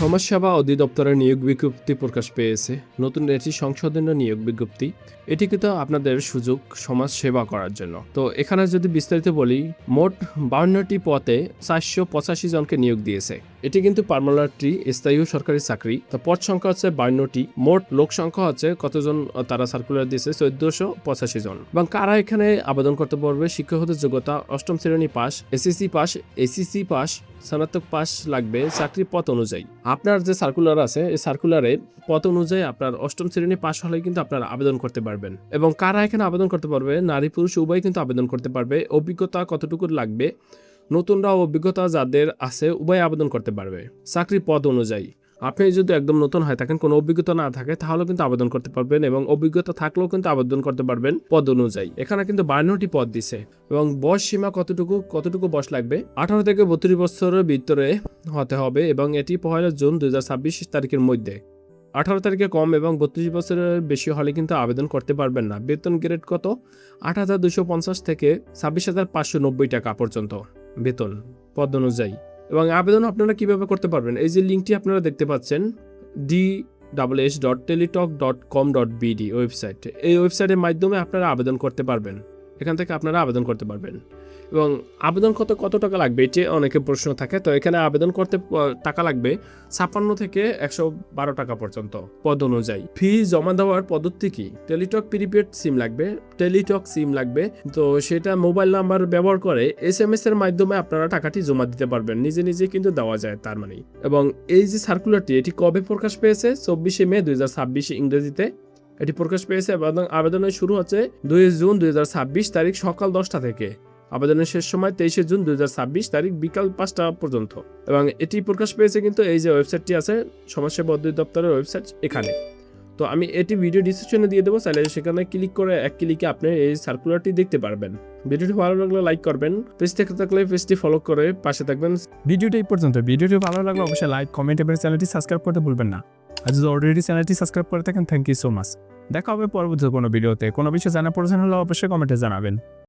সমাজসেবা অধিদপ্তরের নিয়োগ বিজ্ঞপ্তি প্রকাশ পেয়েছে। নতুন এটি সংশোধনীয় নিয়োগ বিজ্ঞপ্তি। এটি কিন্তু আপনাদের সুযোগ সমাজ সেবা করার জন্য। তো এখানে যদি বিস্তারিত বলি, মোট 52টি পদে 485 জনকে নিয়োগ দিয়েছে। এটি কিন্তু পার্মানেন্টলি স্থায়ী সরকারি চাকরি। তো পদ সংখ্যা হচ্ছে 52টি, মোট লোক সংখ্যা হচ্ছে কতজন তারা সার্কুলার দিয়েছে 1485 জন। এবং কারা এখানে আবেদন করতে পারবে? শিক্ষকদের যোগ্যতা অষ্টম শ্রেণী pass, SSC pass, HSC pass, স্নাতক পাস লাগবে। চাকরি পদ অনুযায়ী আপনার যে সার্কুলার আছে, এই সার্কুলারে পদ অনুযায়ী আপনার অষ্টম শ্রেণী পাস হলে কিন্তু আপনারা আবেদন করতে পারবেন। এবং কারা এখানে আবেদন করতে পারবে? নারী পুরুষ উভয় কিন্তু আবেদন করতে পারবে। অভিজ্ঞতা কতটুকু লাগবে? নতুনরা অভিজ্ঞতা যাদের আছে উভয় আবেদন করতে পারবে। চাকরি পদ অনুযায়ী আপনি যদি একদম নতুন হয়ে থাকেন, কোনো অভিজ্ঞতা না থাকে, তাহলে কিন্তু আবেদন করতে পারবেন, এবং অভিজ্ঞতা থাকলেও কিন্তু আবেদন করতে পারবেন পদ অনুযায়ী। এখানে কিন্তু 52টি পদ দিছে। এবং বয়স সীমা কতটুকু বয়স লাগবে? 18 থেকে 32 বছরের ভিতরে হতে হবে, এবং এটি 1 জুন 2026 তারিখের মধ্যে। 18 তারিখে কম এবং 32 বছরের বেশি হলে কিন্তু আবেদন করতে পারবেন না। বেতন গ্রেড কত? 8,250 থেকে 26,590 টাকা পর্যন্ত বেতন পদ অনুযায়ী। এবং আবেদন আপনারা কিভাবে করতে পারবেন? এই যে লিঙ্কটি আপনারা দেখতে পাচ্ছেন, dss.teletalk.com.bd ওয়েবসাইট। এই ওয়েবসাইটের মাধ্যমে আপনারা আবেদন করতে পারবেন। এখান থেকে আপনারা আবেদন করতে পারবেন। এবং আবেদন কত টাকা লাগবে, এটি অনেকে প্রশ্ন থাকে। তো এখানে আবেদন করতে টাকা লাগবে 56 থেকে 112 টাকা পর্যন্ত পদ অনুযায়ী। ফি জমা দেওয়ার পদ্ধতি কি? টেলিটক প্রিপেড সিম লাগবে, টেলিটক সিম লাগবে। তো সেটা মোবাইল নাম্বার ব্যবহার করে SMS এর মাধ্যমে আপনারা টাকাটি জমা দিতে পারবেন। নিজে কিন্তু দেওয়া যায় তার মানে। এবং এই যে সার্কুলারটি, এটি কবে প্রকাশ পেয়েছে? 24 মে 2026 ইংরেজিতে এটি প্রকাশ পেয়েছে। এবং আবেদনের শুরু হচ্ছে 2 জুন 2026 তারিখ সকাল 10টা থেকে। আবেদনের শেষ সময় 23 জুন 2026 তারিখ বিকাল 5টা পর্যন্ত। এবং এটি প্রকাশ পেয়েছে কিন্তু এই যে ওয়েবসাইটটি আছে, সমাজসেবা অধিদপ্তরের ওয়েবসাইট, এখানে। তো আমি এটি ভিডিও ডিসক্রিপশনে দিয়ে দেবো, চাইলে সেখানে ক্লিক করে এক ক্লিকে আপনি এই সার্কুলারটি দেখতে পারবেন। ভিডিওটি ভালো লাগলে লাইক করবেন, পেজ থেকে থাকলে পেজটি ফলো করে পাশে থাকবেন। ভিডিওটি এই পর্যন্ত। ভিডিওটি ভালো লাগলে অবশ্যই লাইক, কমেন্ট এবং চ্যানেলটি সাবস্ক্রাইব করতে ভুলবেন না। আর যদি অলরেডি চ্যানেলটি সাবস্ক্রাইব করে থাকেন, থ্যাংক ইউ সো মাচ। দেখা হবে পরবর্তী কোনো ভিডিওতে। কোনো বিষয় জানার প্রয়োজন হলে অবশ্যই কমেন্টে জানাবেন।